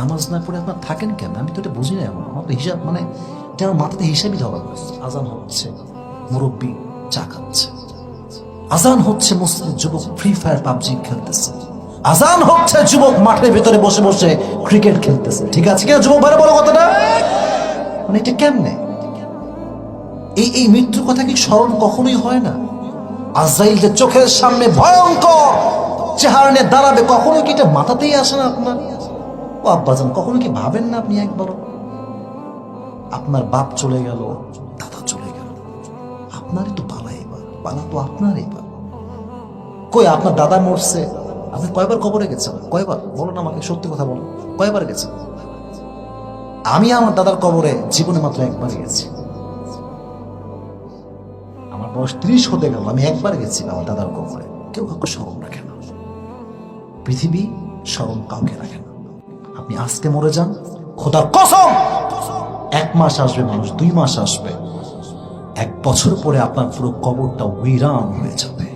নামাজ না পড়ে আপনার থাকেন কেন? আমি তো এটা বুঝি না। এখন আমার তো হিসাব, মানে এটা আমার মাথাতে হিসাবই ধরা। আজান হচ্ছে, মুরব্বী চা খাচ্ছে। আজান হচ্ছে, মুসলিম যুবক ফ্রি ফায়ার পাবজি খেলতেছে। আজান হচ্ছে, যুবক মাঠের ভিতরে বসে বসে ক্রিকেট খেলতেছে। ঠিক আছে কিনা যুবক ভাইরা, বলো কথাটা। মানে এটা কেমনে? এই মৃত্যুর কথা কি স্মরণ কখনোই হয় না? আজরাইল যে চোখের সামনে ভয়ঙ্কর চেহারা নিয়ে দাঁড়াবে, কখনো কি এটা মাথাতেই আসে না আপনার? ও আব্বাজান, কখনো কি ভাবেন না আপনি একবারও? আপনার বাপ চলে গেল, দাদা চলে গেল, আপনারই তো পালা, এবার পালা তো আপনারই পালা। কই আপনার দাদা মরছে, আপনি কয়বার কবরে গেছেন? কয়বার বলুন আমাকে, সত্যি কথা বলুন, কয়বার গেছেন? আমি আমার দাদার কবরে জীবনে মাত্র একবার গেছি। আমার বয়স 30 হতে গেল, আমি একবার গেছি আমার দাদার কবরে। কেউ কাউকে স্মরণ রাখে না, পৃথিবী স্মরণ কাউকে রাখে না। আপনি আজকে মরে যান, খোদার কসম 1 মাস আসবে, মানুষ 2 মাস আসবে, 1 বছর পরে আপনার পুরো কবরটা উইরান হয়ে যাবে।